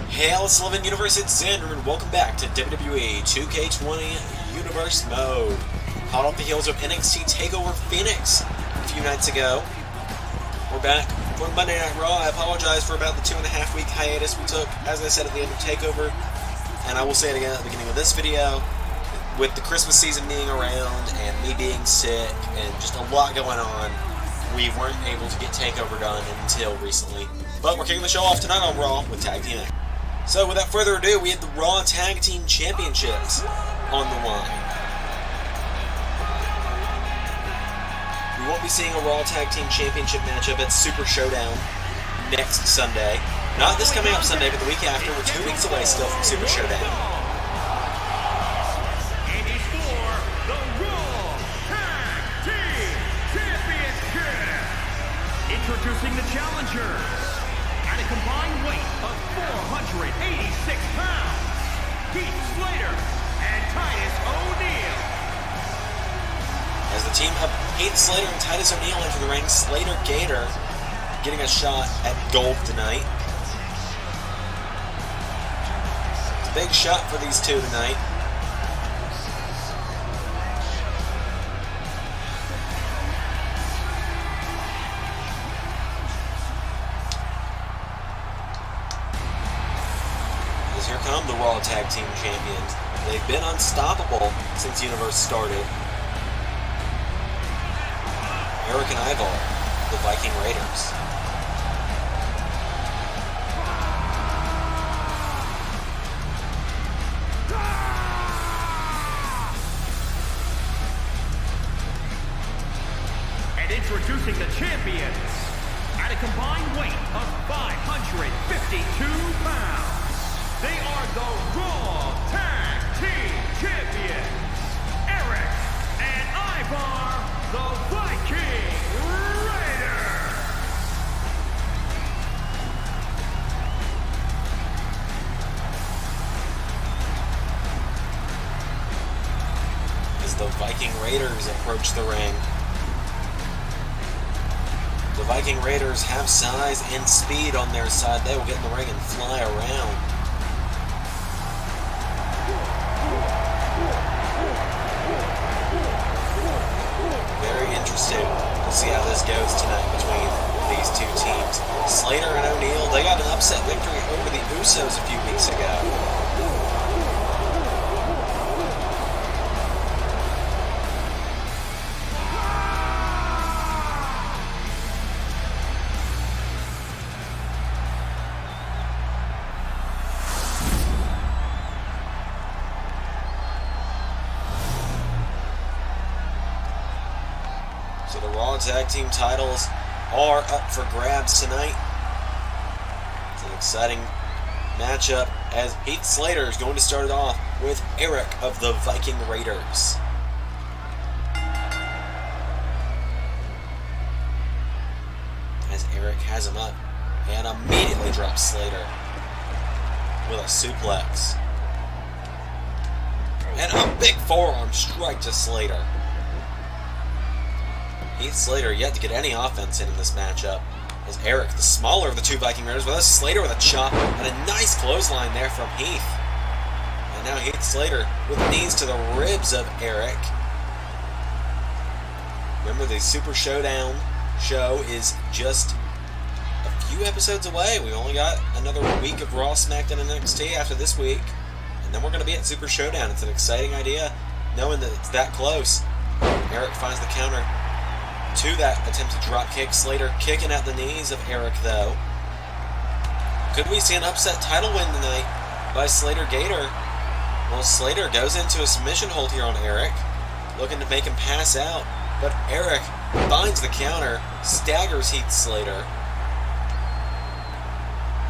Hey Alice 11 Universe, it's Xander, and welcome back to WWE 2K20 Universe Mode. Hot off the heels of NXT TakeOver Phoenix a few nights ago. We're back for Monday Night Raw. I apologize for about the 2.5 week hiatus we took, as I said at the end of TakeOver, and I will say it again at the beginning of this video. With the Christmas season being around, and me being sick, and just a lot going on, we weren't able to get TakeOver done until recently. But we're kicking the show off tonight on Raw with Tag Team. So without further ado, we have the Raw Tag Team Championships on the line. We won't be seeing a Raw Tag Team Championship matchup at Super Showdown next Sunday. Not this coming up Sunday, but the week after. We're 2 weeks away still from Super Showdown. Introducing the challengers, at a combined weight of 486 pounds, Heath Slater and Titus O'Neil. As the team of Heath Slater and Titus O'Neil enter the ring, Slater Gator getting a shot at gold tonight. It's a big shot for these two tonight. Here come the Raw Tag Team Champions. They've been unstoppable since Universe started. Eric and Ivar, the Viking Raiders. And introducing the champions, at a combined weight of 552 pounds. They are the Raw Tag Team Champions, Eric and Ivar, the Viking Raiders. As the Viking Raiders approach the ring. The Viking Raiders have size and speed on their side. They will get in the ring and fly around. Interested to see how this goes tonight between these two teams. Slater and O'Neil, they got an upset victory over the Usos a few weeks ago. So the Raw Tag Team titles are up for grabs tonight. It's an exciting matchup as Heath Slater is going to start it off with Eric of the Viking Raiders. As Eric has him up and immediately drops Slater with a suplex. And a big forearm strike to Slater. Heath Slater yet to get any offense in this matchup, as Eric, the smaller of the two Viking Raiders, with Slater with a chop and a nice clothesline there from Heath. And now Heath Slater with knees to the ribs of Eric. Remember, the Super Showdown show is just a few episodes away. We only got another week of Raw, SmackDown, and NXT after this week, and then we're going to be at Super Showdown. It's an exciting idea, knowing that it's that close. Eric finds the counter to that attempted drop kick. Slater kicking at the knees of Eric, though. Could we see an upset title win tonight by Slater Gator? Well, Slater goes into a submission hold here on Eric, looking to make him pass out, but Eric finds the counter, staggers Heath Slater,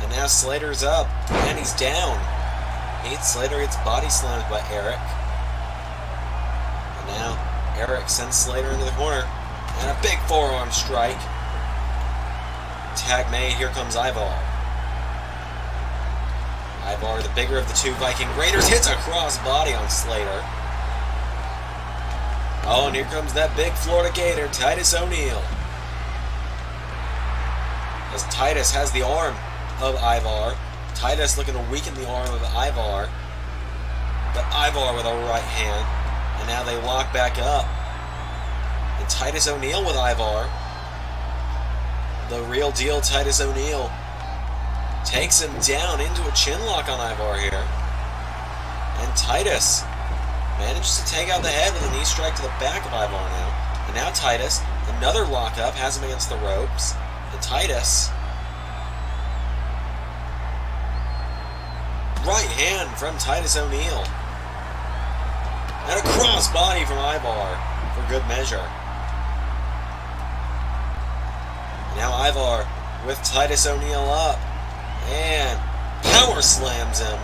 and now Slater's up, and he's down. Heath Slater gets body slammed by Eric, and now Eric sends Slater into the corner. And a big forearm strike. Tag made. Here comes Ivar. Ivar, the bigger of the two Viking Raiders, hits a crossbody on Slater. Oh, and here comes that big Florida Gator, Titus O'Neil. As Titus has the arm of Ivar, Titus looking to weaken the arm of Ivar. But Ivar with a right hand. And now they lock back up. And Titus O'Neil with Ivar. The real deal Titus O'Neil takes him down into a chin lock on Ivar here. And Titus manages to take out the head with a knee strike to the back of Ivar now. And now Titus, another lockup, has him against the ropes. And Titus, right hand from Titus O'Neil. And a crossbody from Ivar for good measure. And now Ivar with Titus O'Neil up. And power slams him.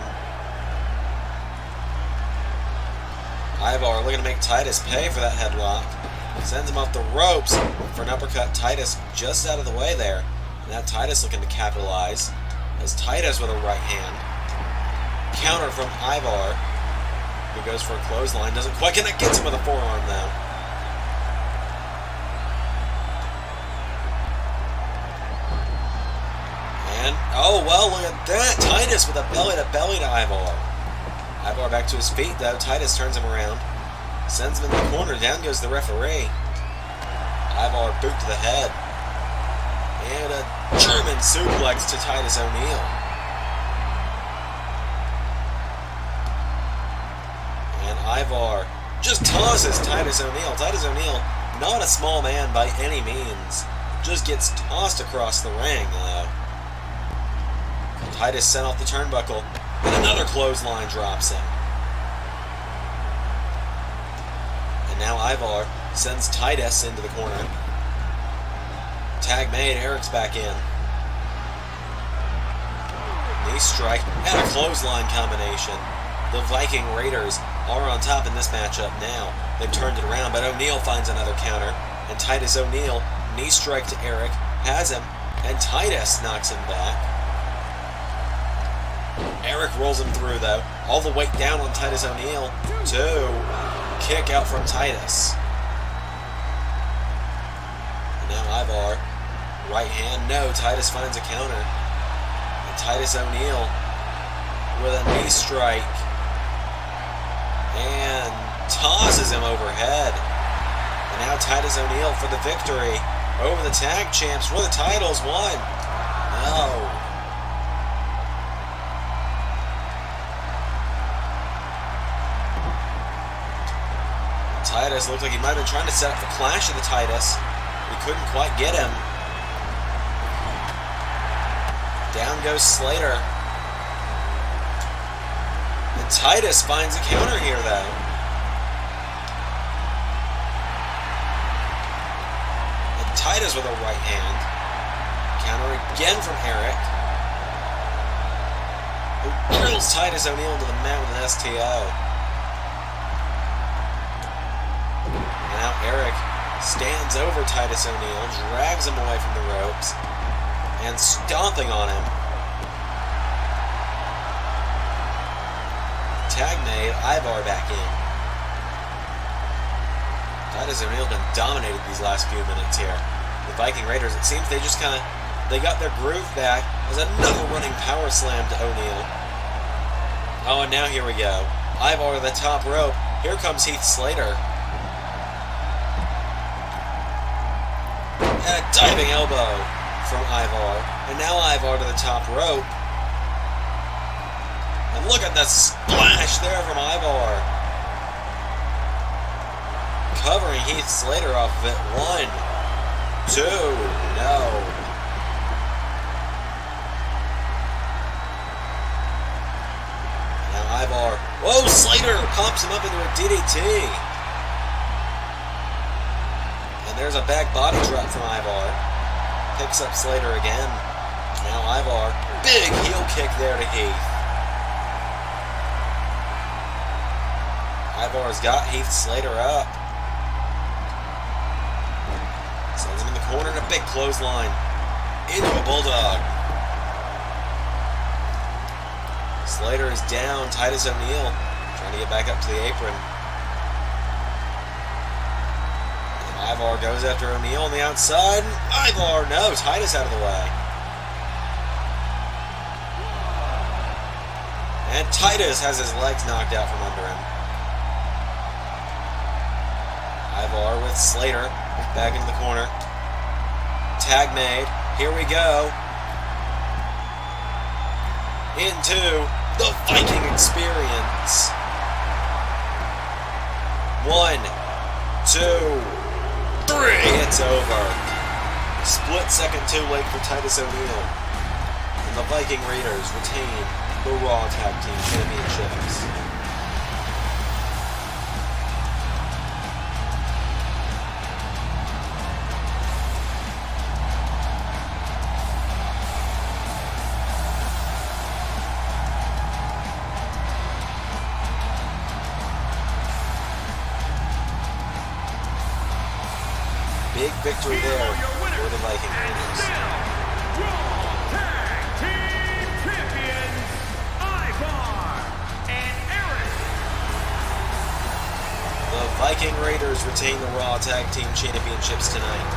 Ivar looking to make Titus pay for that headlock. Sends him off the ropes for an uppercut. Titus just out of the way there. And now Titus looking to capitalize. As Titus with a right hand. Counter from Ivar, who goes for a clothesline. Doesn't quite connect. Gets him with a forearm though. And, oh well, look at that. Titus with a belly-to-belly to Ivar. Ivar back to his feet, though. Titus turns him around. Sends him in the corner. Down goes the referee. Ivar boot to the head. And a German suplex to Titus O'Neil. And Ivar just tosses Titus O'Neil. Titus O'Neil, not a small man by any means. Just gets tossed across the ring. Titus sent off the turnbuckle. And another clothesline drops him. And now Ivar sends Titus into the corner. Tag made, Eric's back in. Knee strike and a clothesline combination. The Viking Raiders are on top in this matchup now. They've turned it around, but O'Neil finds another counter. And Titus O'Neil, knee strike to Eric, has him, and Titus knocks him back. Eric rolls him through, though. All the weight down on Titus O'Neil. Kick out from Titus. And now Ivar. Right hand. No. Titus finds a counter. And Titus O'Neil with a knee strike. And tosses him overhead. And now Titus O'Neil for the victory over the tag champs for the titles. One. No. Titus looked like he might have been trying to set up the Clash of the Titus. We couldn't quite get him. Down goes Slater. And Titus finds a counter here, though. And Titus with a right hand. Counter again from Eric. Who drills Titus O'Neil into the mat with an STO. Now Eric stands over Titus O'Neil, drags him away from the ropes, and stomping on him. Tag made, Ivar back in. Titus O'Neil's been dominated these last few minutes here. The Viking Raiders, it seems they just they got their groove back. There's another running power slam to O'Neil. Oh, and now here we go. Ivar to the top rope. Here comes Heath Slater. And a diving elbow from Ivar. And now Ivar to the top rope. And look at the splash there from Ivar. Covering Heath Slater off of it. 1, 2, no. And now Ivar. Whoa, Slater pops him up into a DDT. There's a back body drop from Ivar. Picks up Slater again. Now Ivar. Big heel kick there to Heath. Ivar's got Heath Slater up. Sends him in the corner and a big clothesline. Into a bulldog. Slater is down. Titus O'Neil trying to get back up to the apron. Ivar goes after O'Neil on the outside. Ivar, no, Titus out of the way. And Titus has his legs knocked out from under him. Ivar with Slater back into the corner. Tag made. Here we go. Into the Viking experience. 1, 2, 3. It's over. Split second too late for Titus O'Neil. And the Viking Raiders retain the Raw Tag Team Championships. Big victory there for the Viking Raiders. Raw Tag Team Champions, Ivar and Eric. The Viking Raiders retain the Raw Tag Team Championships tonight.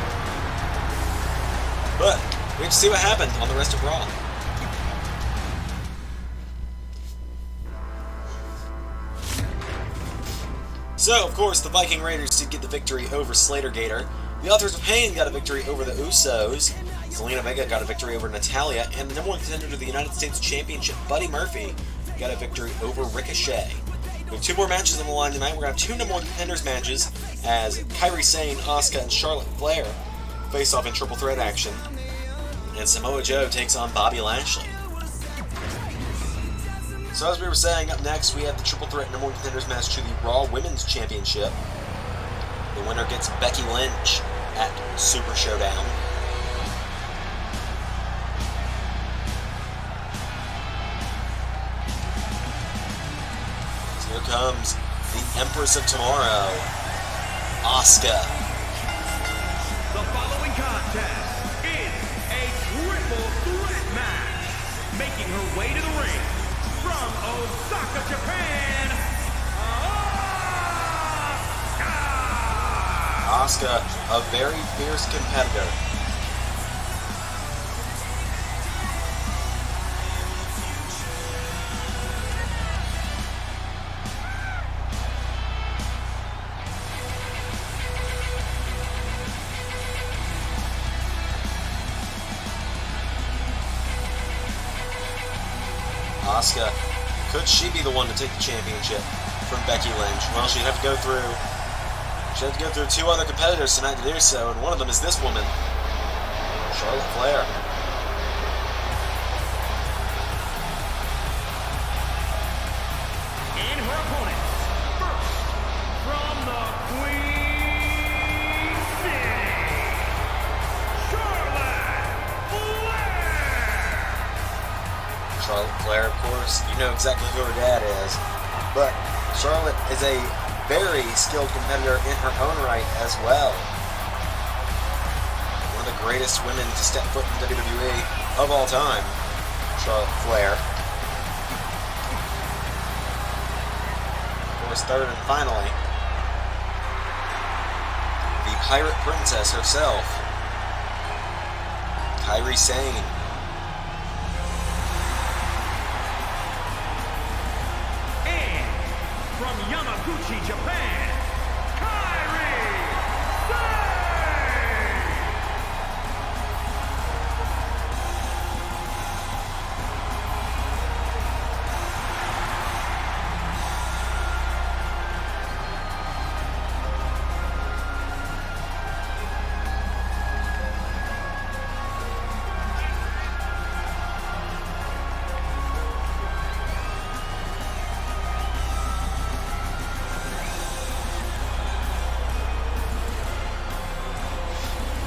But we have to see what happened on the rest of Raw. So, of course, the Viking Raiders did get the victory over Slater Gator. The Authors of Pain got a victory over the Usos. Zelina Vega got a victory over Natalia. And the number one contender to the United States Championship, Buddy Murphy, got a victory over Ricochet. We have 2 more matches on the line tonight. We're going to have 2 number 1 contenders matches as Kairi Sane, Asuka, and Charlotte Flair face off in triple threat action. And Samoa Joe takes on Bobby Lashley. So as we were saying, up next we have the triple threat number 1 contenders match to the Raw Women's Championship. The winner gets Becky Lynch at Super Showdown. So here comes the Empress of Tomorrow, Asuka. The following contest is a triple threat match. Making her way to the ring from Osaka, Japan, Asuka, a very fierce competitor. Asuka, could she be the one to take the championship from Becky Lynch? Well, she'd have to go through 2 other competitors tonight to do so, and one of them is this woman, Charlotte Flair. and her opponent. First, from the Queen City, Charlotte Flair. Charlotte Flair, of course, you know exactly who her dad is, but Charlotte is a very skilled competitor in her own right as well. One of the greatest women to step foot in WWE of all time, Charlotte Flair. Of course, third and finally, the Pirate Princess herself, Kairi Sane. From Yamaguchi, Japan, Kairi Sane!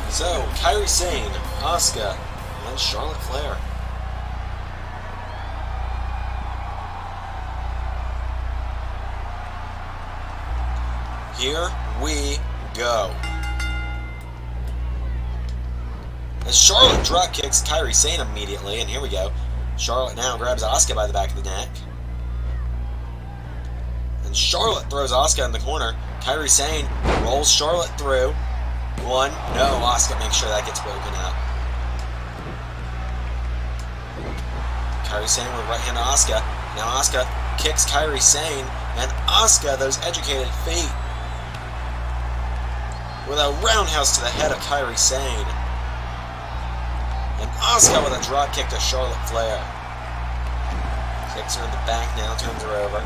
So, Kairi Sane, Asuka, and Charlotte Flair. Here we go. As Charlotte drop kicks Kairi Sane immediately, and here we go. Charlotte now grabs Asuka by the back of the neck. And Charlotte throws Asuka in the corner. Kairi Sane rolls Charlotte through. 1, no, Asuka makes sure that gets broken up. Kairi Sane with right hand to Asuka. Now Asuka kicks Kairi Sane, and Asuka, those educated feet, with a roundhouse to the head of Kairi Sane. And Asuka with a drop kick to Charlotte Flair. Kicks her in the back now, turns her over.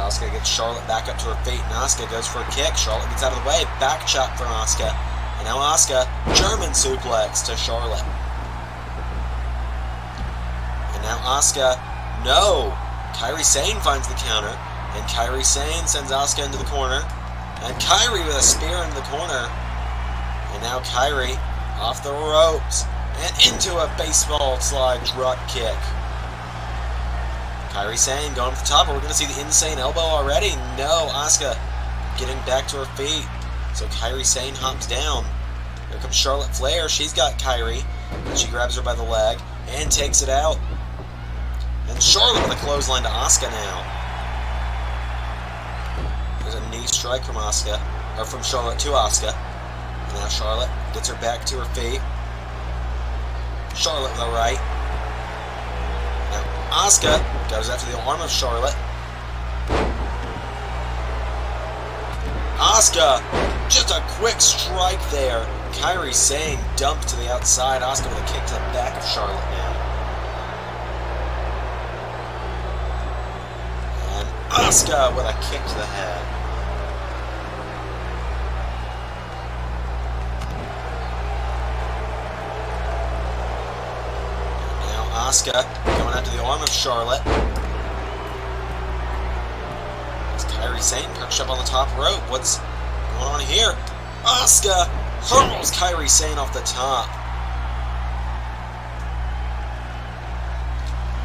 Asuka gets Charlotte back up to her feet, and Asuka goes for a kick. Charlotte gets out of the way. Back chop from Asuka. And now Asuka, German suplex to Charlotte. And now Asuka, no! Kairi Sane finds the counter, and Kairi Sane sends Asuka into the corner. And Kairi with a spear into the corner. And now Kairi off the ropes and into a baseball slide drop kick. Kairi Sane going to the top. Are we going to see the insane elbow already? No, Asuka getting back to her feet. So Kairi Sane hops down. Here comes Charlotte Flair. She's got Kairi. And she grabs her by the leg and takes it out. And Charlotte with a clothesline to Asuka now. There's a knee strike from Asuka, or from Charlotte to Asuka. And now Charlotte gets her back to her feet. Charlotte with a right. Now Asuka goes after the arm of Charlotte. Asuka, just a quick strike there. Kairi Sane dumped to the outside. Asuka with a kick to the back of Charlotte now. And Asuka with a kick to the head. Asuka going after the arm of Charlotte. As Kairi Sane perched up on the top rope. What's going on here? Asuka hurls Kairi Sane off the top.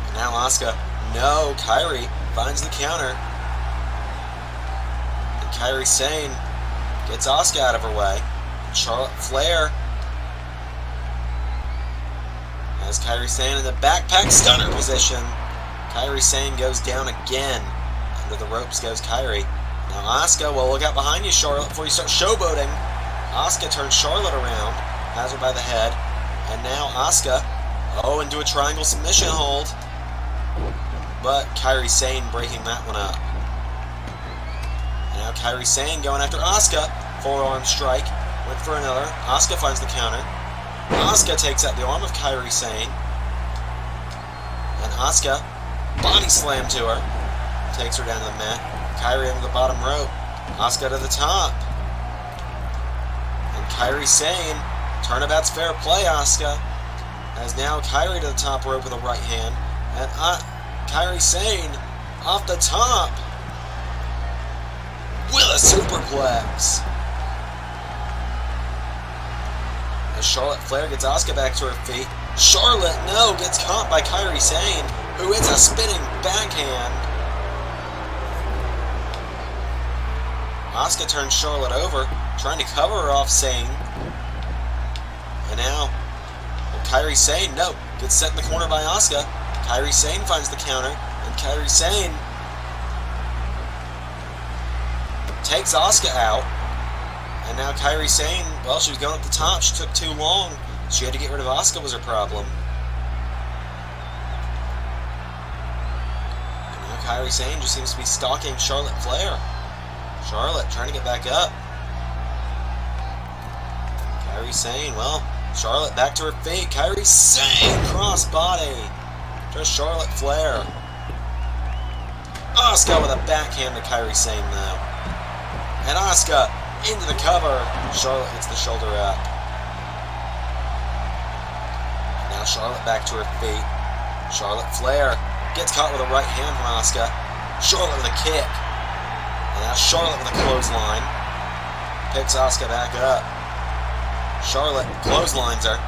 And now Asuka, no, Kairi finds the counter. And Kairi Sane gets Asuka out of her way. And Charlotte Flair has Kairi Sane in the backpack stunner position. Kairi Sane goes down again. Under the ropes goes Kairi. Now Asuka, well, look out behind you, Charlotte, before you start showboating. Asuka turns Charlotte around, has her by the head, and now Asuka, oh, into a triangle submission hold. But Kairi Sane breaking that one up. And now Kairi Sane going after Asuka. Forearm strike. Went for another. Asuka finds the counter. Asuka takes out the arm of Kairi Sane. And Asuka, body slam to her. Takes her down to the mat. Kairi into the bottom rope. Asuka to the top. And Kairi Sane, turnabout's fair play, Asuka. As now Kairi to the top rope with a right hand. And Kairi Sane off the top with a superplex. As Charlotte Flair gets Asuka back to her feet. Charlotte, no, gets caught by Kairi Sane, who hits a spinning backhand. Asuka turns Charlotte over, trying to cover her off Sane. And now, Kairi Sane, no, gets set in the corner by Asuka. Kairi Sane finds the counter, and Kairi Sane takes Asuka out. And now Kairi Sane, well, she was going up the top. She took too long. She had to get rid of Asuka was her problem. And now Kairi Sane just seems to be stalking Charlotte Flair. Charlotte trying to get back up. Kairi Sane, well, Charlotte back to her feet. Kairi Sane, cross body to Charlotte Flair. Asuka with a backhand to Kairi Sane though. And Asuka into the cover. Charlotte hits the shoulder up. Now Charlotte back to her feet. Charlotte Flair gets caught with a right hand from Asuka. Charlotte with a kick. And now Charlotte with a clothesline. Picks Asuka back up. Charlotte clotheslines her.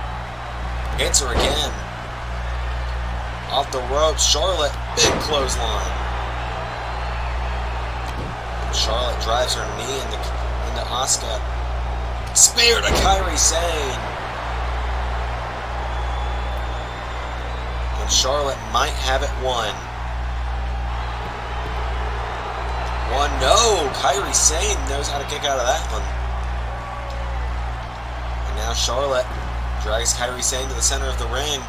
Hits her again. Off the ropes. Charlotte, big clothesline. Charlotte drives her knee into Asuka. Spear to Kairi Sane. And Charlotte might have it won. One, no! Kairi Sane knows how to kick out of that one. And now Charlotte drags Kairi Sane to the center of the ring.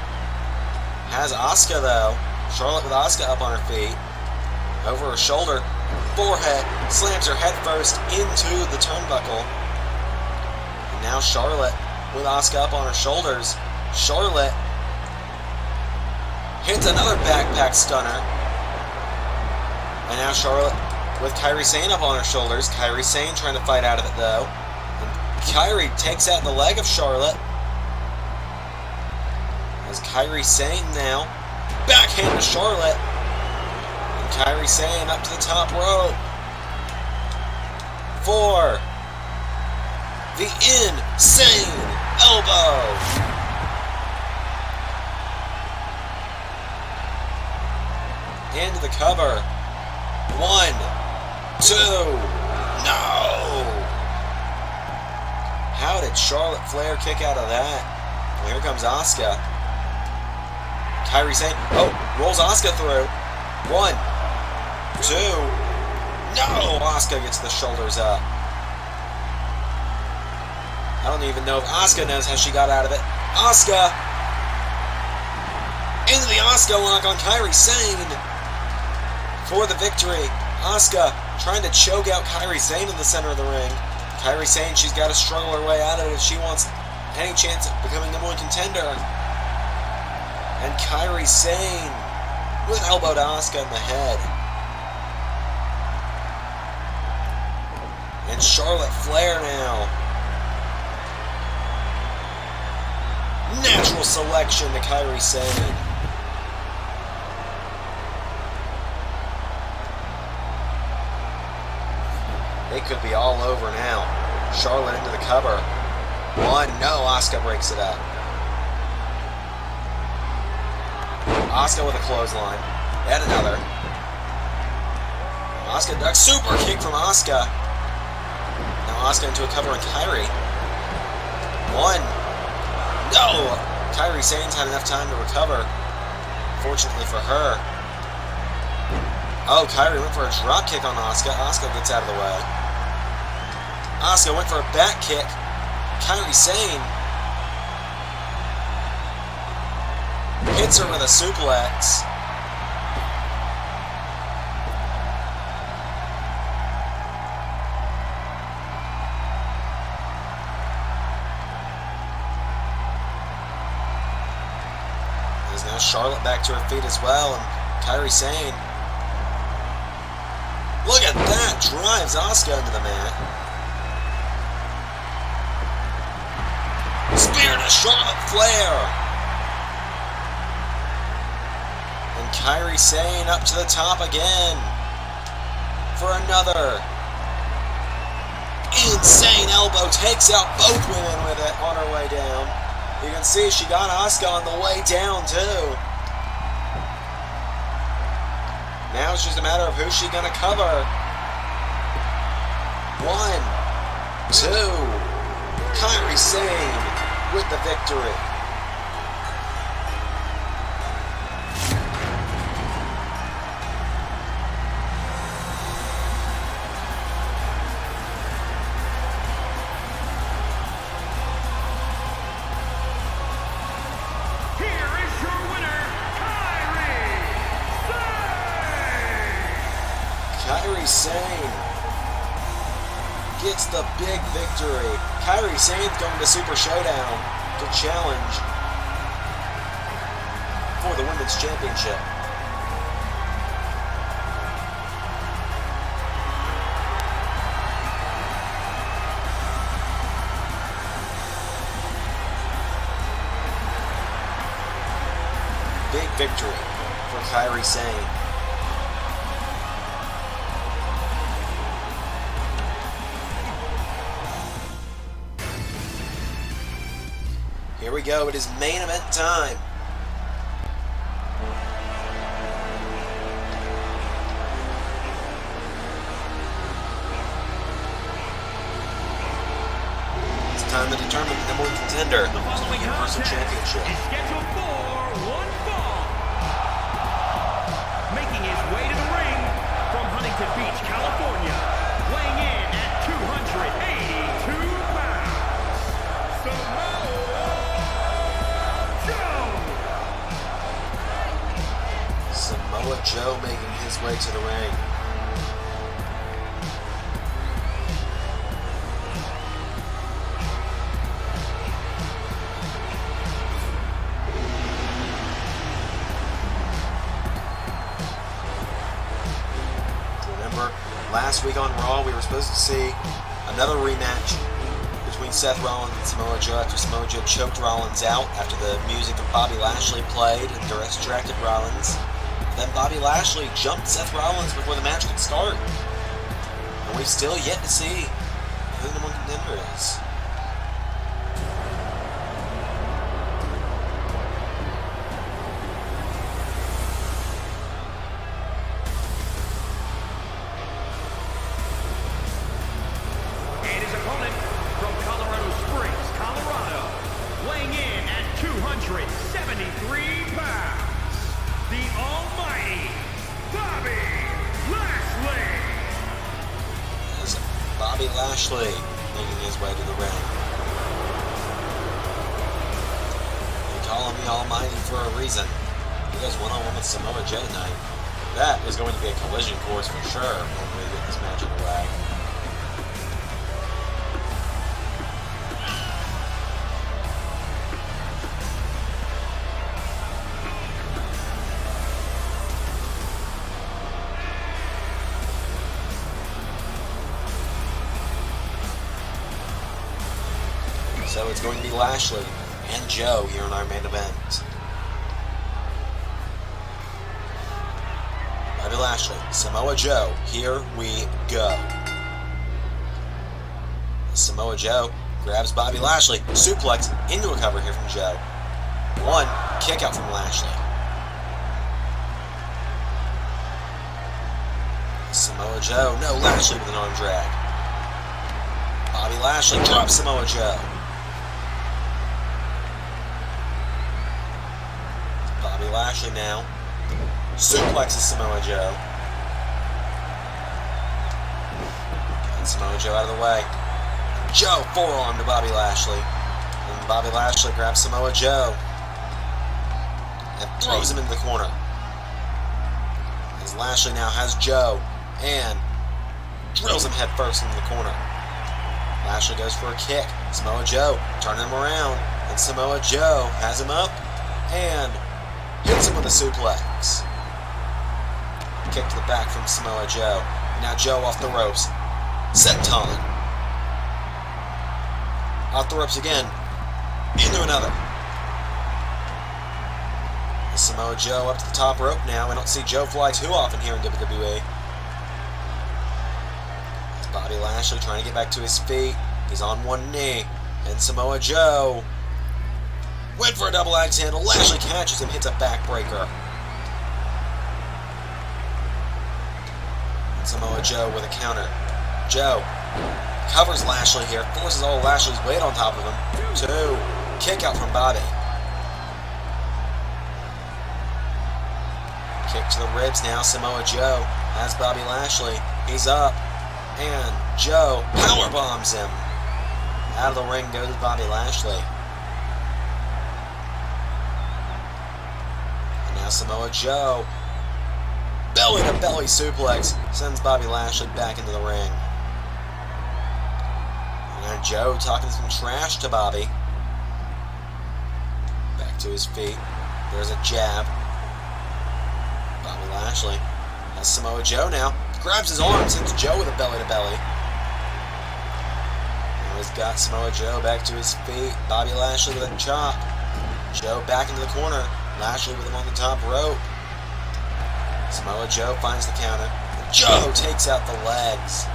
Has Asuka, though. Charlotte with Asuka up on her feet. Over her shoulder. Forehead. Slams her head first into the turnbuckle. And now Charlotte with Asuka up on her shoulders. Charlotte hits another backpack stunner. And now Charlotte with Kairi Sane up on her shoulders. Kairi Sane trying to fight out of it, though. And Kairi takes out the leg of Charlotte. As Kairi Sane now. Backhand to Charlotte. And Kairi Sane up to the top rope. For the insane elbow. Into the cover. 1, 2, no! How did Charlotte Flair kick out of that? Well, here comes Asuka. Kairi Sane, rolls Asuka through. 1, 2, no! Asuka gets the shoulders up. I don't even know if Asuka knows how she got out of it. Asuka! Into the Asuka lock on Kairi Sane for the victory. Asuka trying to choke out Kairi Sane in the center of the ring. Kairi Sane, she's got to struggle her way out of it if she wants any chance of becoming number 1 contender. And Kairi Sane with an elbow to Asuka in the head. And Charlotte Flair now. Natural selection to Kairi Sane. It could be all over now. Charlotte into the cover. 1, no, Asuka breaks it up. Asuka with a clothesline. And another. Asuka ducks. Super kick from Asuka. Now Asuka into a cover on Kairi. 1. No! Kairi Sane's had enough time to recover. Fortunately for her. Oh, Kairi went for a drop kick on Asuka. Asuka gets out of the way. Asuka went for a back kick. Kairi Sane hits her with a suplex. There's now Charlotte back to her feet as well, and Kairi Sane. Look at that! Drives Asuka into the mat. Spear to Charlotte Flair. And Kairi Sane up to the top again for another insane elbow. Takes out both women with it on her way down. You can see she got Asuka on the way down too. Now it's just a matter of who's she gonna cover. 1, 2. Kairi Sane with the victory. Here is your winner, Kairi Sane! Kairi Sane gets the big victory. Kairi Sane's going to Super Showdown to challenge for the Women's Championship. Big victory for Kairi Sane. Here we go, it is main event time. It's time to determine the number 1 contender The for the following Universal contest Championship. is scheduled for one fall. Making his way to the ring from Huntington Beach, California, weighing in at 282 pounds, Samoa Joe. Samoa Joe making his way to the ring. Remember, last week on Raw, we were supposed to see another rematch between Seth Rollins and Samoa Joe after Samoa Joe choked Rollins out after the music of Bobby Lashley played and distracted Rollins. Then Bobby Lashley jumped Seth Rollins before the match could start. And we've still yet to see who the number one contender is. And his opponent from Colorado Springs, Colorado, weighing in at 273 pounds, the almighty Bobby Lashley. As Bobby Lashley making his way to the ring. They call him the Almighty for a reason. He goes one-on-one with Samoa Joe tonight. That is going to be a collision course for sure when we get this match underway. So it's going to be Lashley and Joe here in our main event. Bobby Lashley, Samoa Joe, here we go. Samoa Joe grabs Bobby Lashley, suplex into a cover here from Joe. One kick out from Lashley. Samoa Joe, no, Lashley with an arm drag. Bobby Lashley drops Samoa Joe. Bobby Lashley now suplexes Samoa Joe. Getting Samoa Joe out of the way. Joe forearm to Bobby Lashley. And Bobby Lashley grabs Samoa Joe and throws him into the corner. As Lashley now has Joe and drills him head first into the corner. Lashley goes for a kick. Samoa Joe turning him around. And Samoa Joe has him up and hits him with a suplex. Kick to the back from Samoa Joe. Now Joe off the ropes. Senton. Off the ropes again. Into another. Samoa Joe up to the top rope now. We don't see Joe fly too often here in WWE. It's Bobby Lashley trying to get back to his feet. He's on one knee. And Samoa Joe went for a double axe handle. Lashley catches him, hits a backbreaker. And Samoa Joe with a counter. Joe covers Lashley here, forces all Lashley's weight on top of him. Two. Kick out from Bobby. Kick to the ribs now. Samoa Joe has Bobby Lashley. He's up. And Joe power bombs him. Out of the ring goes Bobby Lashley. And now Samoa Joe, belly to belly suplex, sends Bobby Lashley back into the ring. And Joe talking some trash to Bobby. Back to his feet. There's a jab. Bobby Lashley has Samoa Joe now. Grabs his arm, sends Joe with a belly to belly. Now he's got Samoa Joe back to his feet. Bobby Lashley with a chop. Joe back into the corner. Lashley with him on the top rope. Samoa Joe finds the counter. Joe takes out the legs.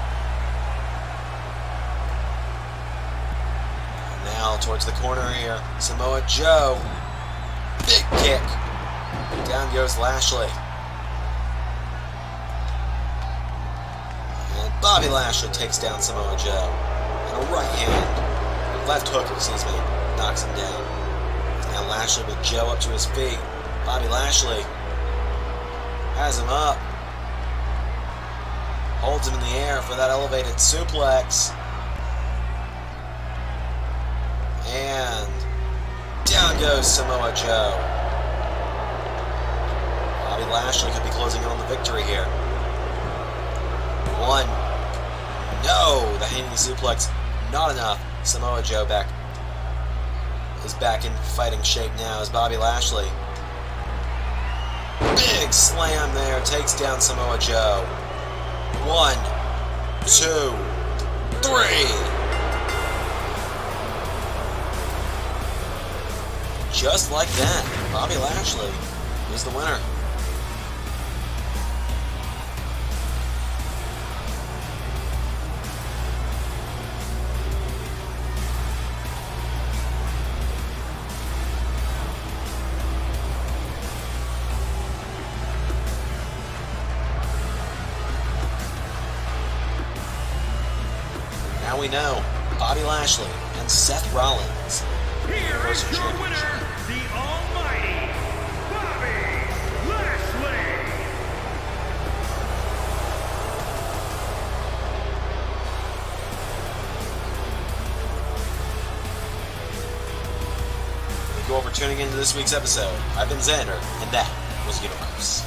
And now towards the corner here. Samoa Joe. Big kick. Down goes Lashley. And Bobby Lashley takes down Samoa Joe. And a right hand, left hook, excuse me, knocks him down. Now Lashley with Joe up to his feet. Bobby Lashley has him up. Holds him in the air for that elevated suplex. And down goes Samoa Joe. Bobby Lashley could be closing in on the victory here. 1. No! The hanging suplex, not enough. Samoa Joe is back in fighting shape now as Bobby Lashley. Big slam there, takes down Samoa Joe. 1, 2, 3. Just like that, Bobby Lashley is the winner. Now we know Bobby Lashley and Seth Rollins. Here is your winner, the almighty Bobby Lashley. Thank you all for tuning into this week's episode. I've been Xander, and that was Universe.